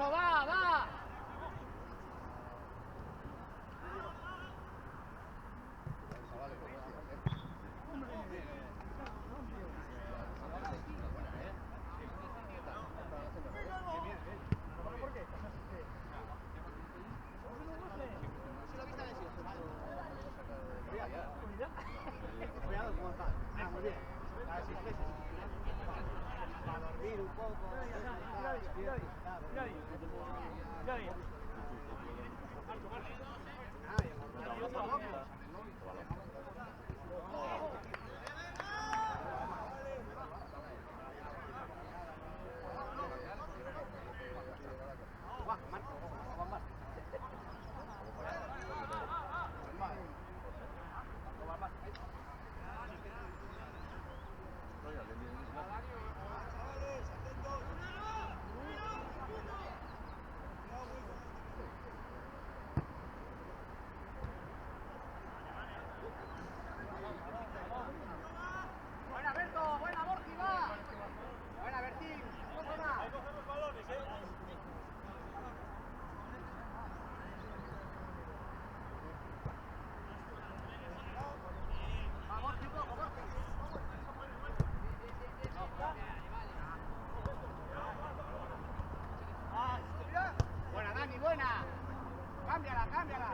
Eso, va, va. Buena. Cámbiala, cámbiala.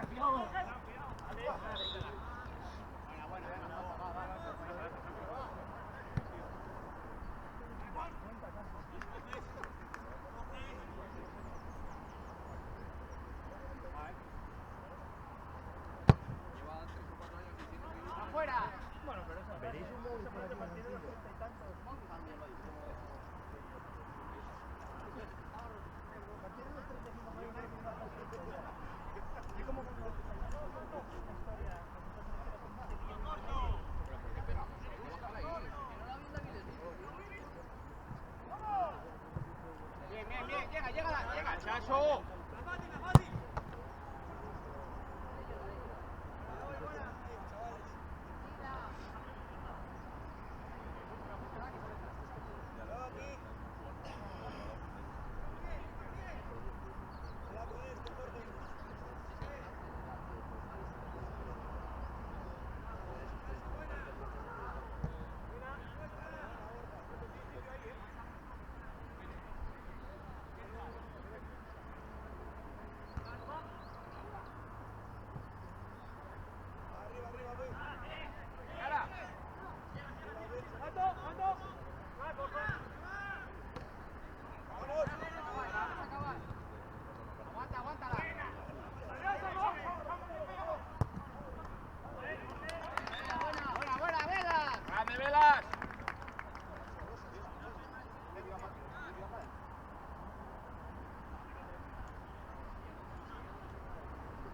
Cuidado. Llega, Chacho.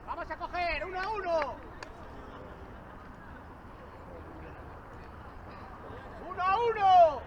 Vamos a coger, 1-1. 1-1.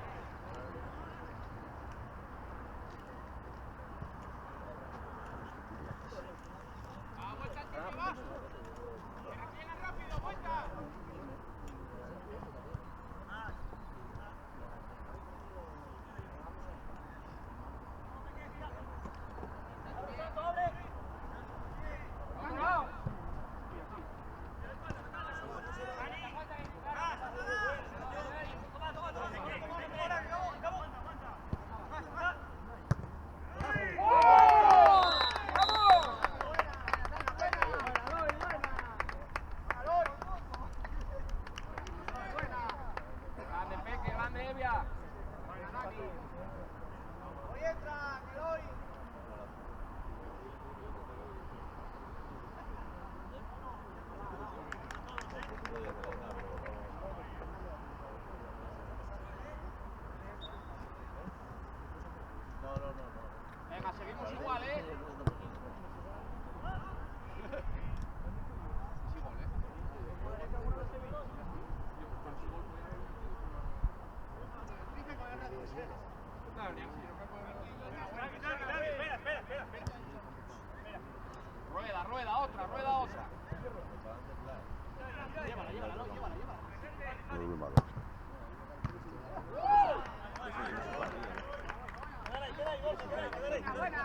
Buena.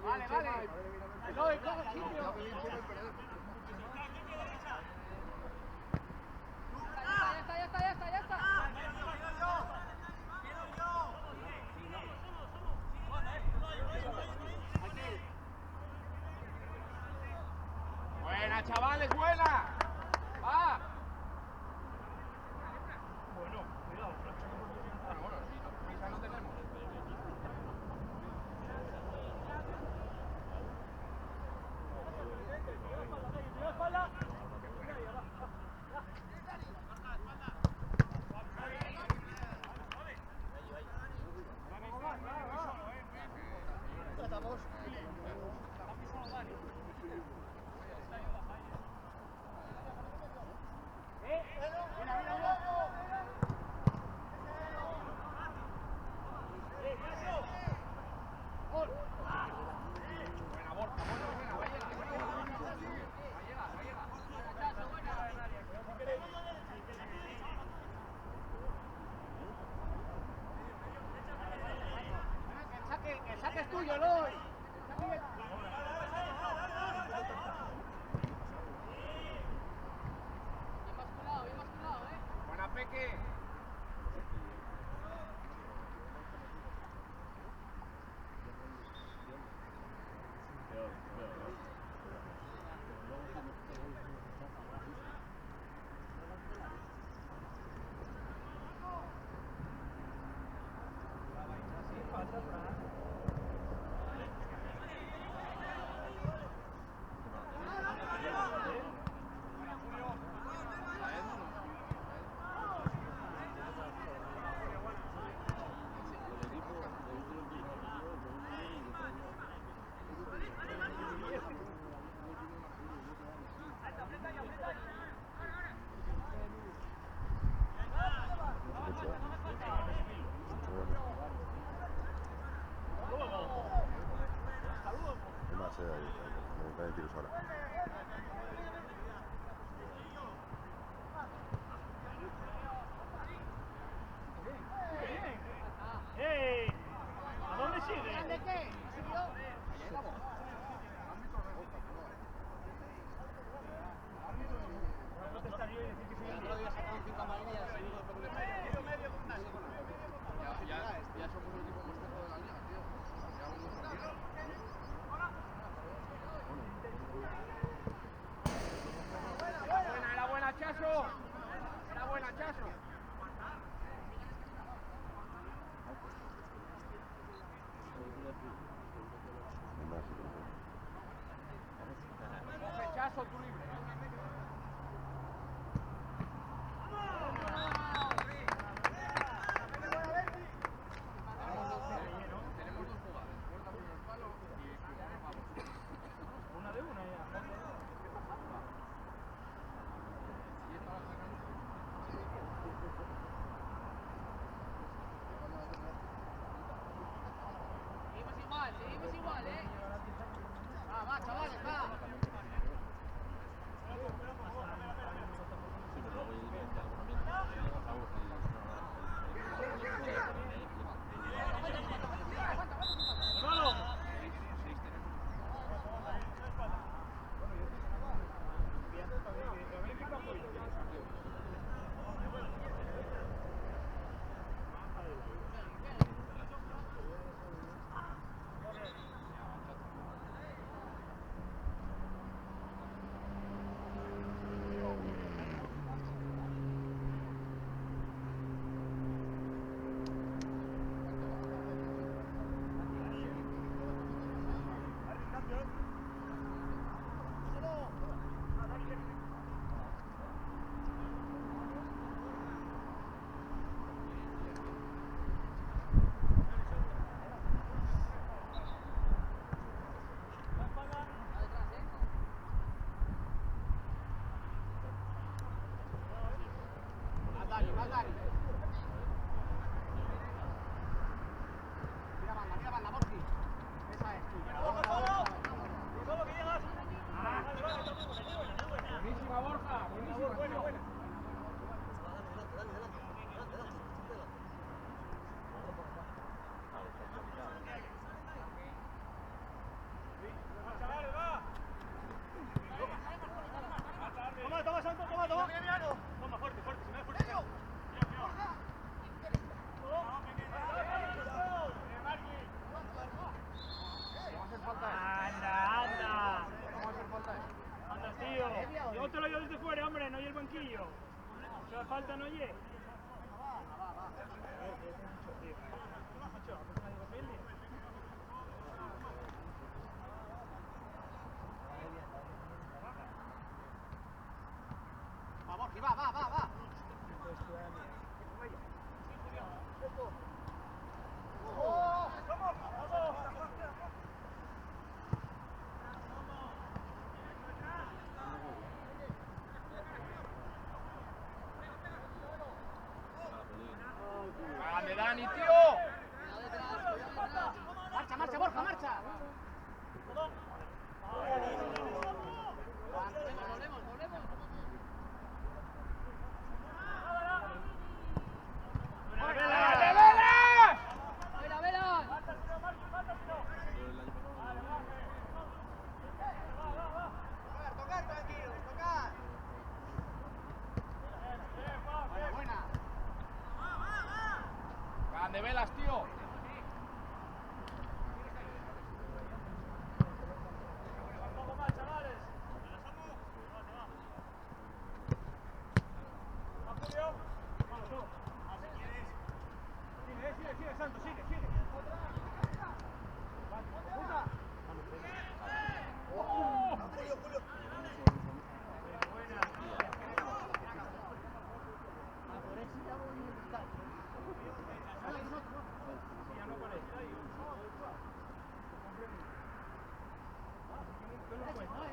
Vale, vale. No, coge el sitio. Ya está. Buena, chavales, buena. Va. Bueno, cuidado. Bueno, si prisa no tenemos. El saque es tuyo, Loy. Bien basculado, Buena, Peque. ¿A dónde sigue? ¿De qué? Ya somos el equipo más cojo de la liga, tío. Era buena, Chaso. Era buena, Chaso. Chaso, tú libre. Tenemos dos jugadas. Puerta por el palo y vamos. Una de una ya. Seguimos igual, Va, chavales, va. Mira banda, Borgi. Esa es. Buenísima, Borja. Buenísima, tío. ¿Mucha falta no oye? A ver, que es mucho, tío. Macho, ¿a poco nadie lo pende? Vamos, que va. ¡Grande, Dani, tío! ¡Marcha, Borja, marcha! ¡Grande, Velas, tío! Sigue, Santo, sigue. Julio.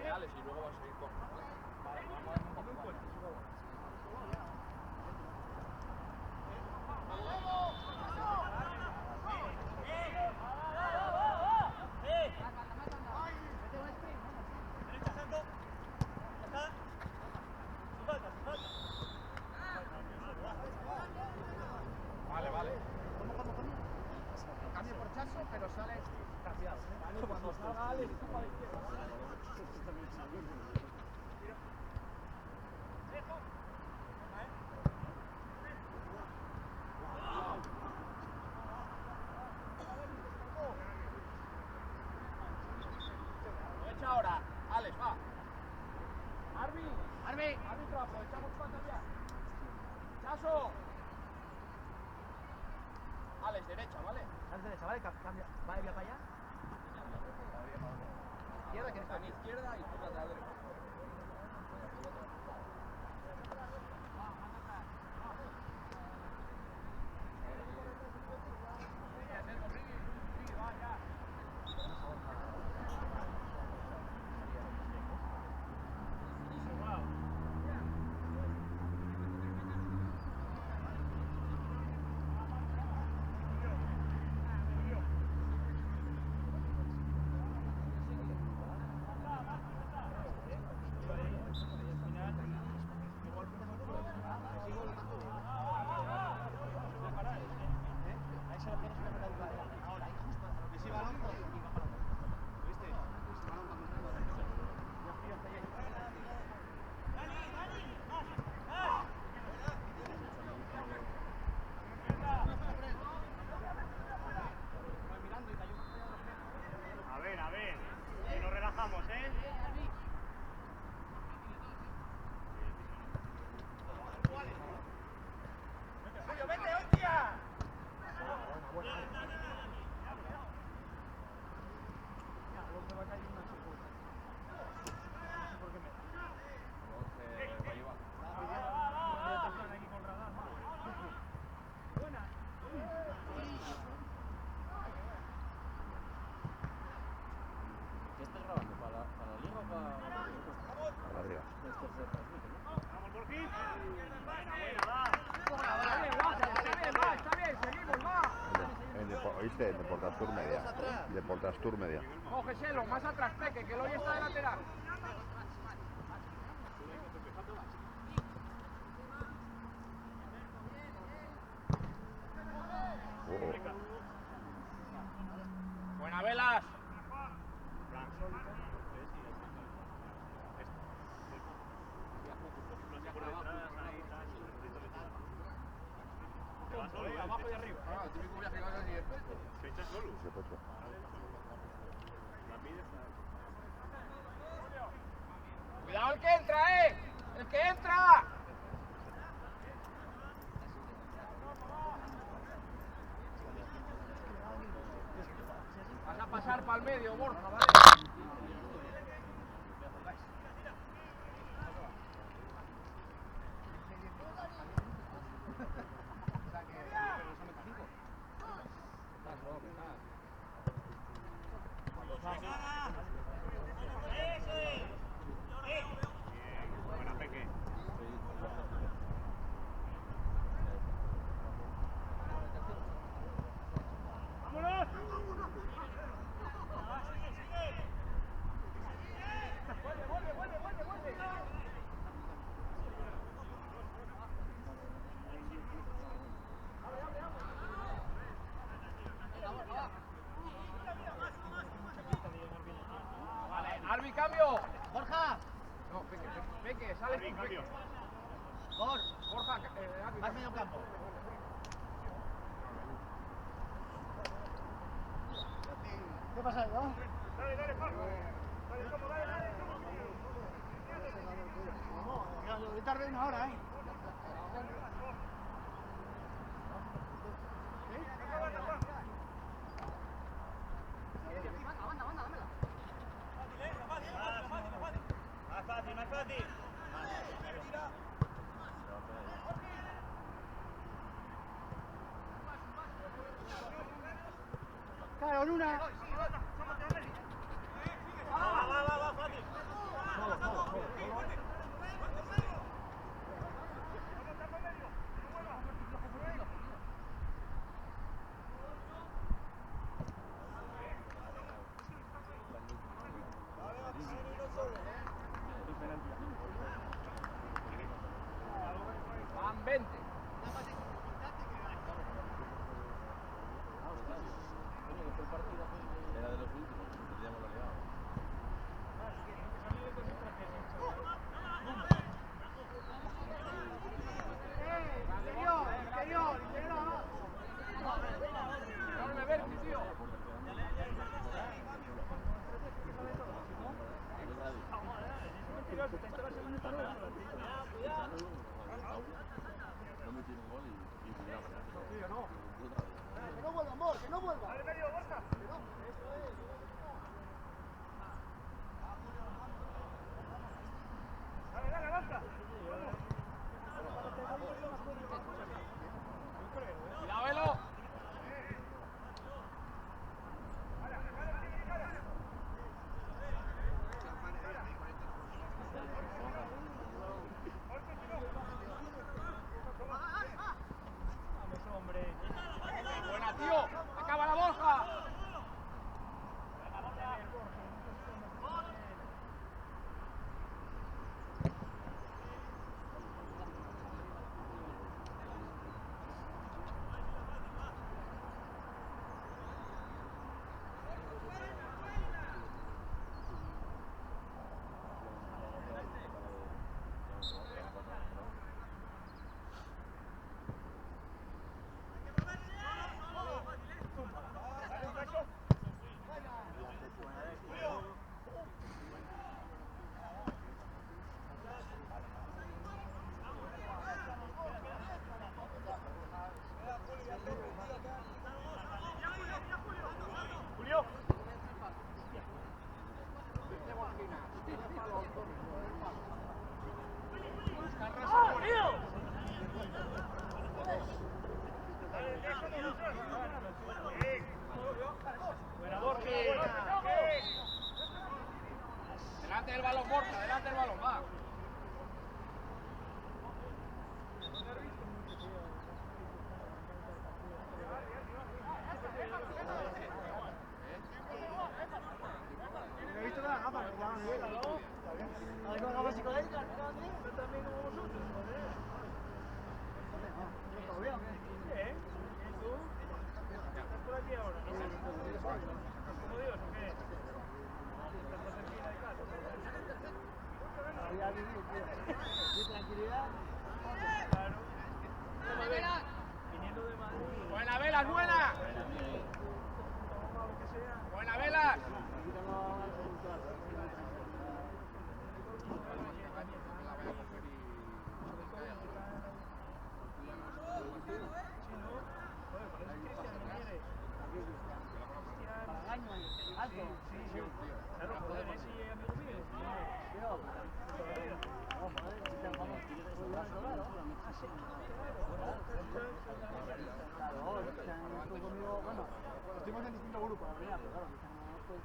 Reales y luego va a seguir con... Vale. Cambio por Chaso, pero sale cambiado. Cuando salga Alex, tú para la izquierda. Echa ahora, Alex, va. Árbitro, aprovechamos para cambiar. Chaso. Alex, derecha, ¿vale? Alex, derecha, ¿vale? Cambia. ¿Va para allá? Izquierda, ¿quieres Dani izquierda y tú lateral derecha. A ver, que nos relajamos, ¿eh? ¡Julio, vete, hostia! ¿Qué estás grabando? ¿Para la liga o para la liga? Vamos, Borgi. Está bien, seguimos, va. ¿Oíste? De Portastur Media. De Portastur Media. Cógeselo, más atrás, Peque, que el hoy está de lateral. Buena, Velas. Abajo y arriba. El típico viaje que vas a decir. Se echa solo. Se fue. Cuidado el que entra, ¡eh! ¡El que entra! para el medio, Borja, ¿vale? Buena, Peque. ¡Vámonos! Vale, Arbi, cambio. Borja, No, Peque, sale Bien, tú, Peque. cambio. Borja, Arbi, vas medio campo. ¿Qué pasa ahí, no? Dale, dale, Paco. Dale, Tomo, dale, dale. Vamos, voy tarde una hora, ¿eh? Más fácil, más fácil. Claro, en una. Va, fácil. Van 20. Era de los últimos, ya me lo he liado. Interior. Enorme Berti, tío.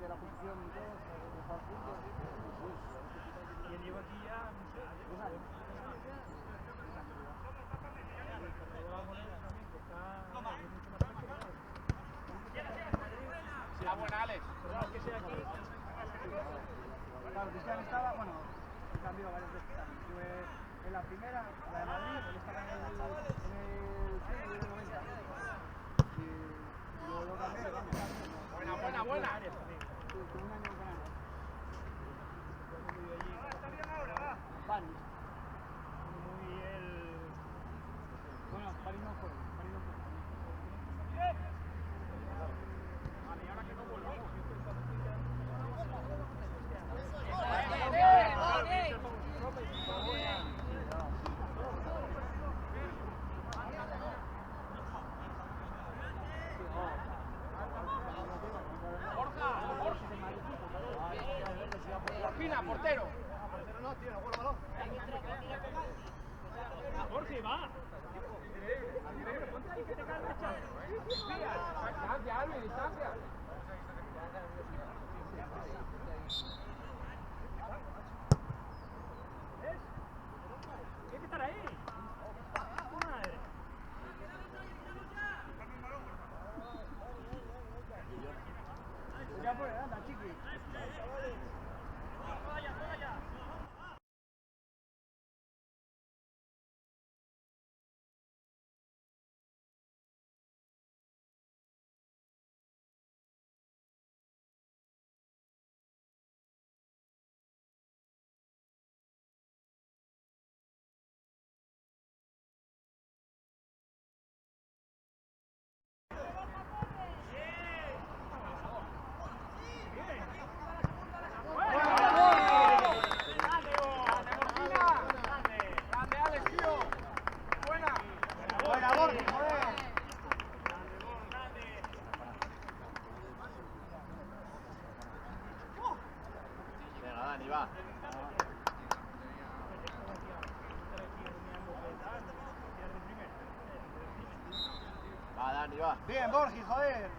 de la posición y todo, de jugar juntos. Y él lleva aquí ya, no sé, 2 años. Está buena, Alex. Que sea aquí. Claro, Cristian estaba, bueno, cambió varias veces. Estuve en la primera, la de Madrid, él estaba en el 100 y en el 90. Y luego lo cambié, Buena, buena. Tuve un año en Canadá. Está bien ahora, va. Paris. Muy el... Bueno, Paris no fue. Vale, y ahora que no vuelva. Borja, portero. No, tío, no juego el balón. Jorge, va. Distancia, Alvin, distancia. Tiene que estar ahí. Madre. Ya pues, anda, chiqui. Buena, Borja, joder. Venga, Dani, va. Va, Dani, va. Bien, Borja, joder.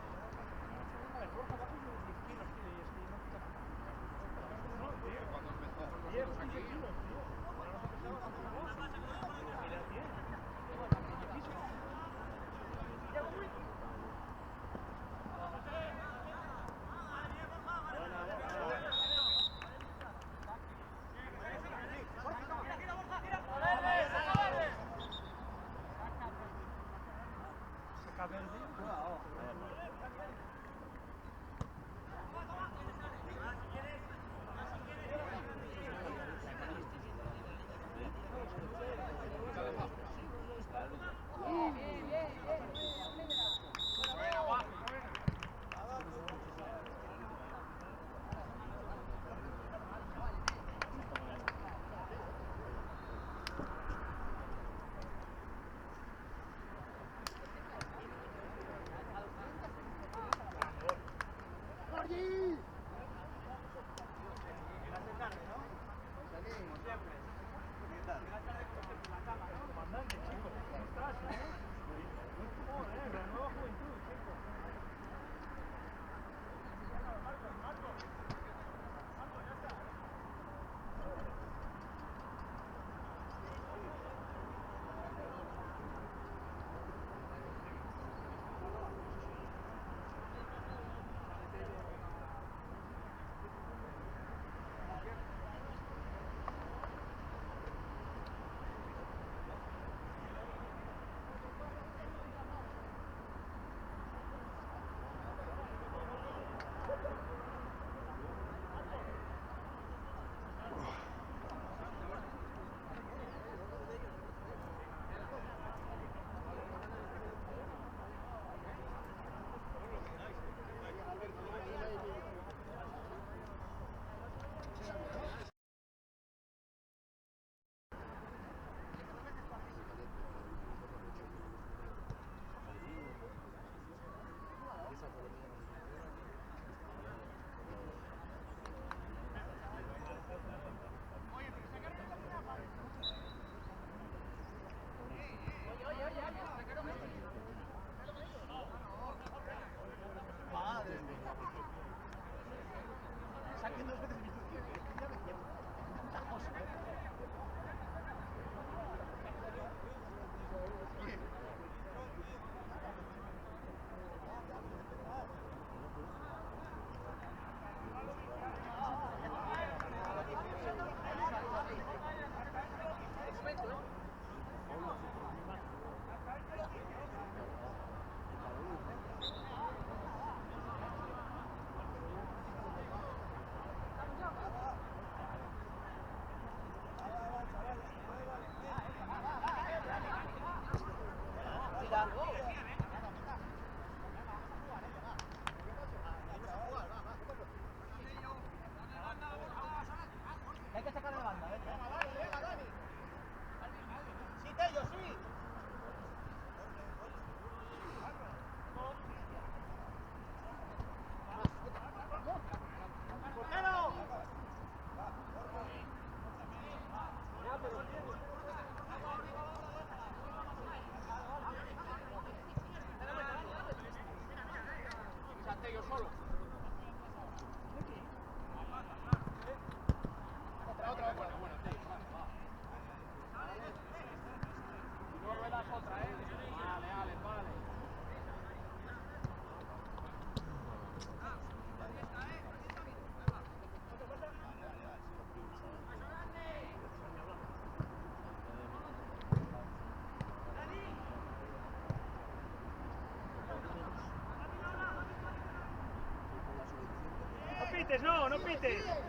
pites, no pites. No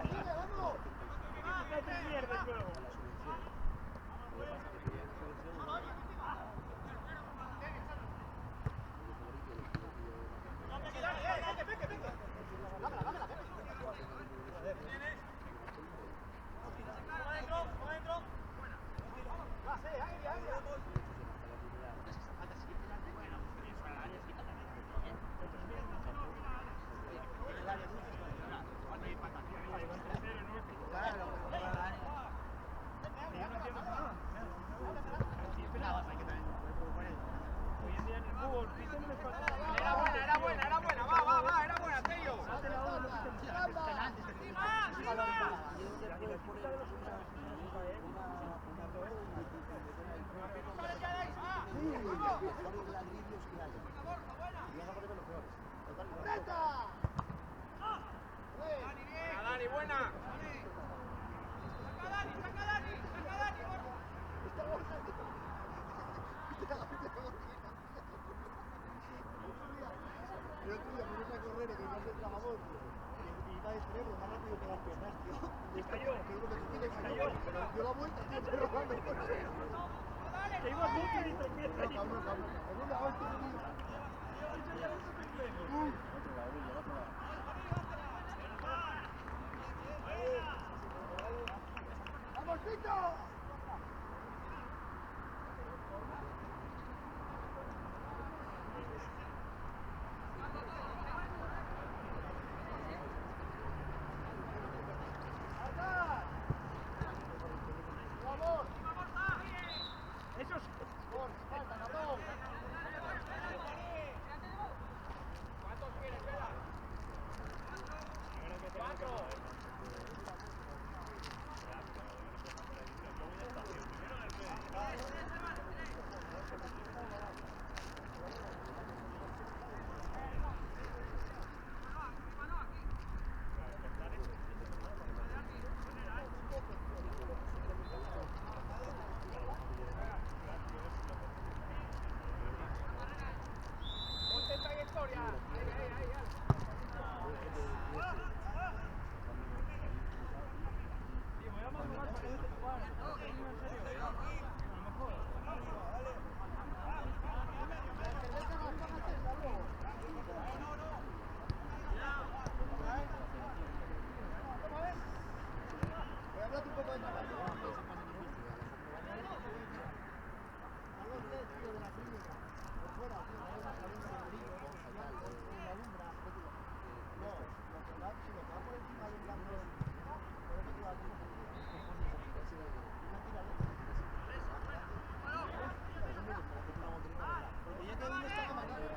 te pierdes luego. Dani, buena. El otro día me puse a correr que no se trabajó y iba de extremo, más rápido que las piernas, tío. Y cayó. Cayó. Pero dio la vuelta, tío, pero cuando Te ibas mucho y tropiezas. en una hostia, tío. ¡Vamos, Tito!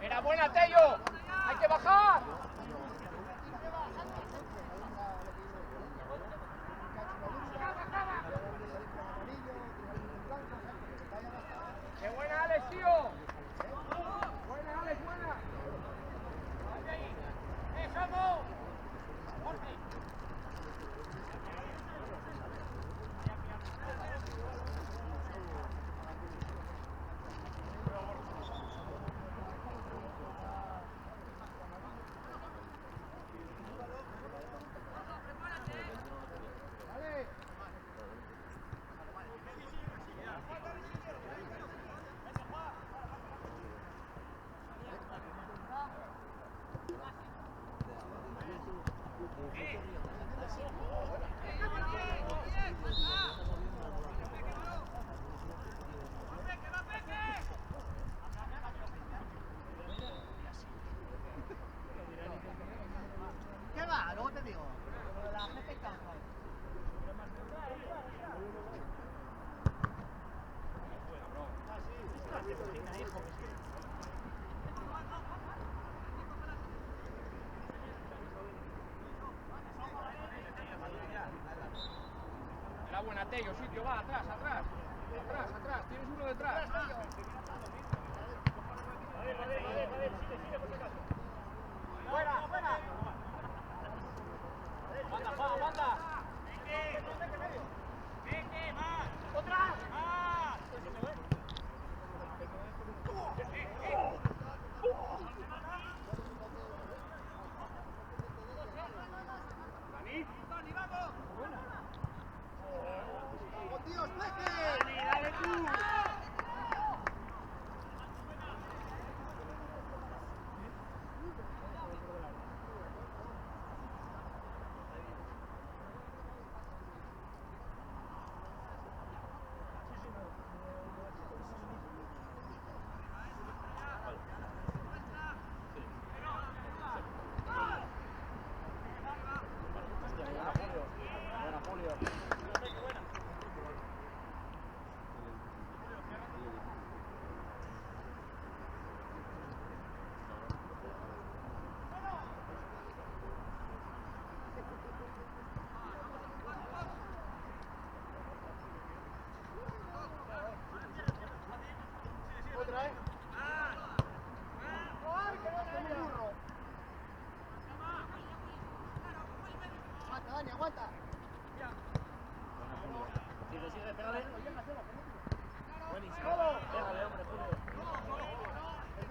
Era buena, Tello. Hay que bajar. ¡Qué buena, Alex, tío! ¡Buena, Alex, buena! ¡Vamos! ¿Qué va? Luego te digo. La gente cansa. Era buena, Tello, sitio, va, atrás, atrás. Atrás, atrás, tienes uno detrás. Sigue, por si acaso. ¡Fuera, fuera! ¡Banda, Juan, banda! ¡Vete, más! ¡Otra! ¡Más!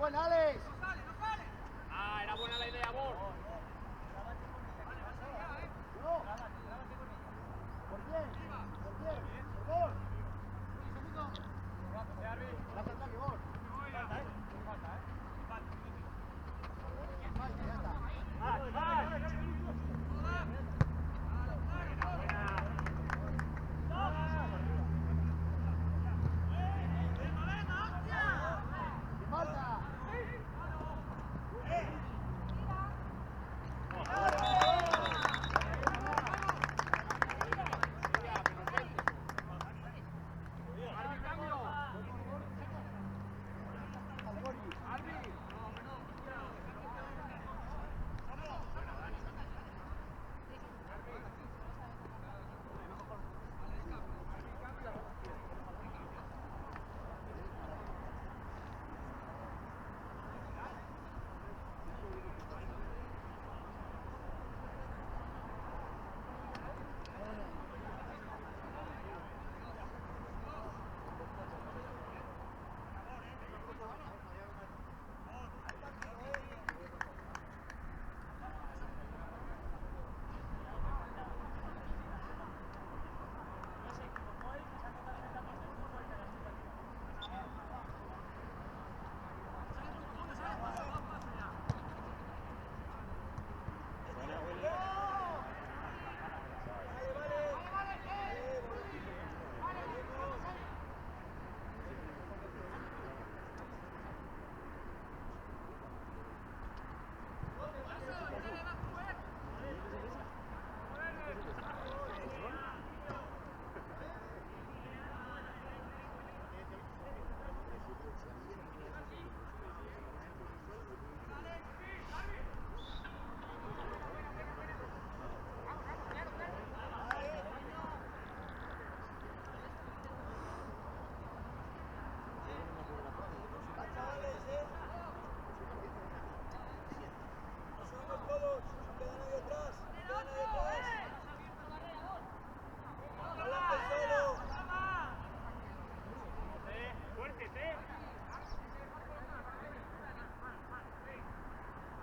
buena, Alex! Ah, era buena la idea, vos. ¡No! ¿Por quién? ¡Por gol! ¡Gracias, ataque, gol!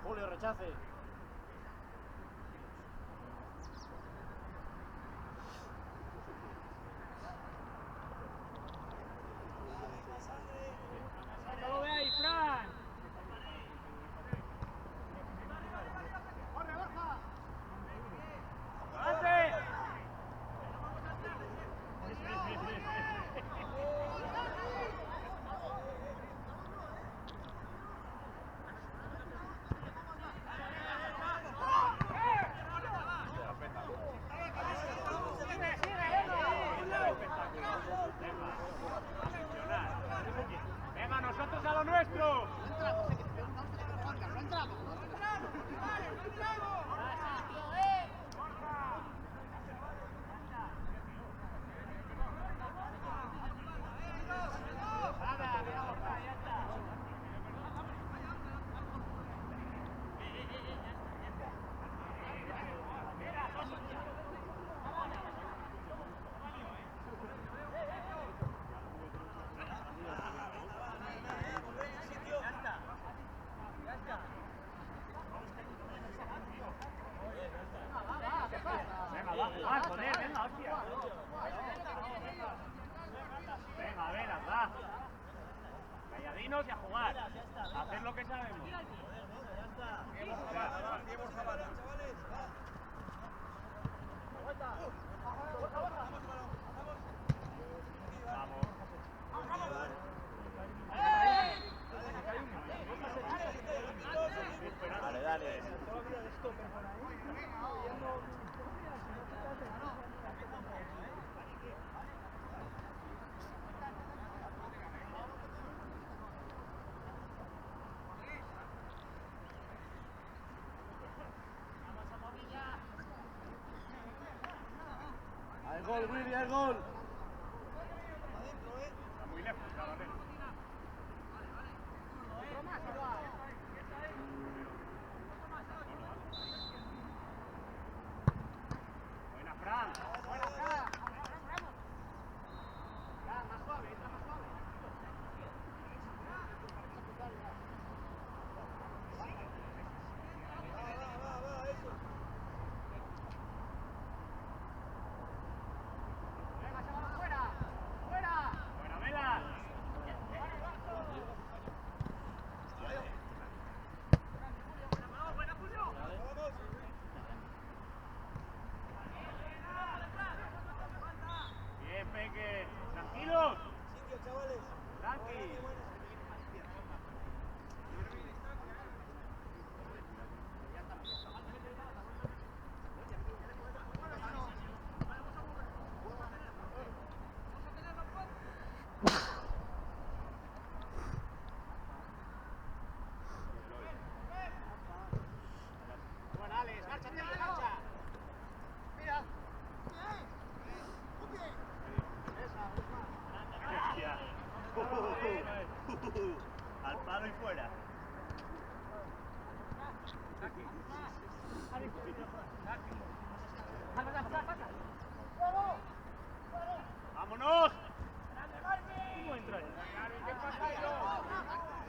Julio, rechace. ¡No lo veáis, Fran! ¡Avance! ¡Venga, nosotros a lo nuestro! Venga, va a jugar, joder, venga, hostia. Venga, venga, va. Calladinos y a jugar. A hacer lo que sabemos. Dale, dale. ¡Al gol, Willy, al gol! Está muy lejos, cabrón. Buena, Fran. Buena, Fran. Ya, más suave, entra más suave. Al palo y fuera. ¡Vámonos! ¿Cómo entra ahí?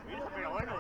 Mira, pero bueno.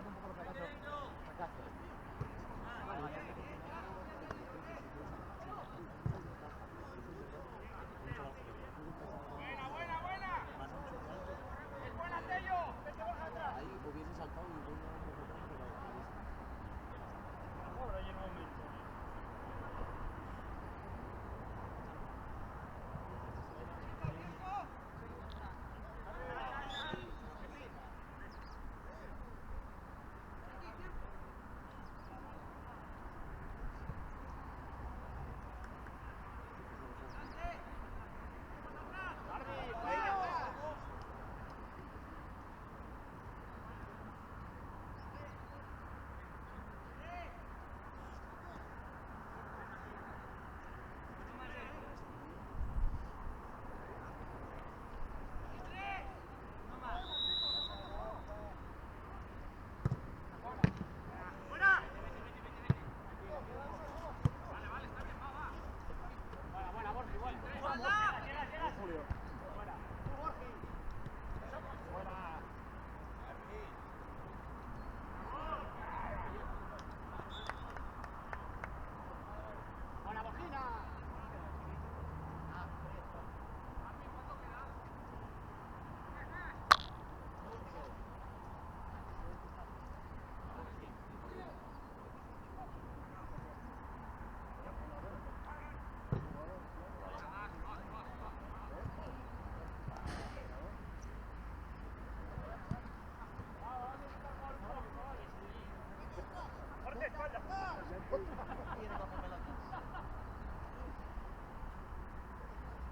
fíjate un poco lo que ha pasado. Sacaste. Ahí hubiese saltado y hubiese Ahora hay un momento.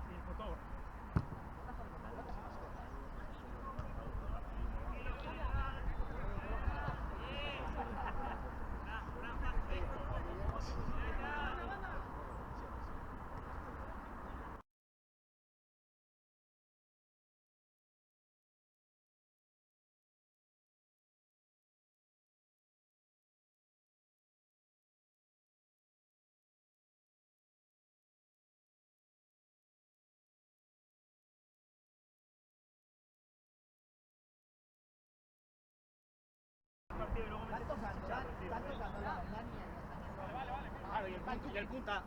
Y el fotógrafo. Claro, y el punta.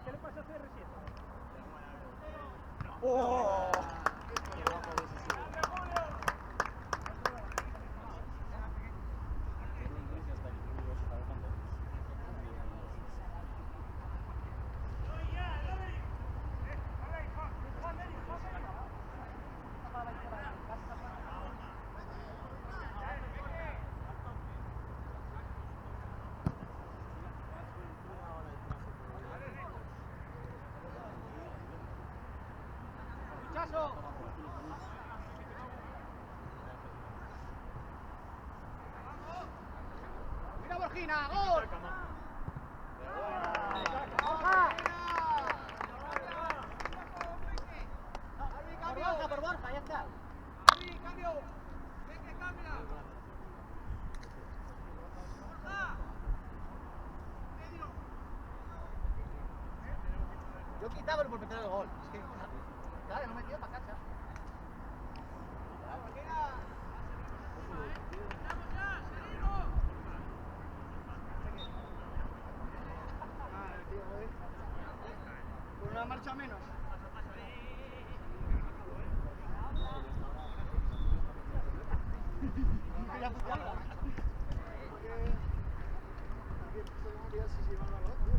¿Qué le pasa a CR7? ¡Oh! ¡Chaso! ¡Mira Borgina! ¡Gol! Por Borja, ya está. ¡Cambio! ¡Ven que cambia! Yo quitaba por meter el gol. Es que, claro, no me metido para casa. Por una marcha menos. Ya puteaba. Porque se me olvidó si se iba a la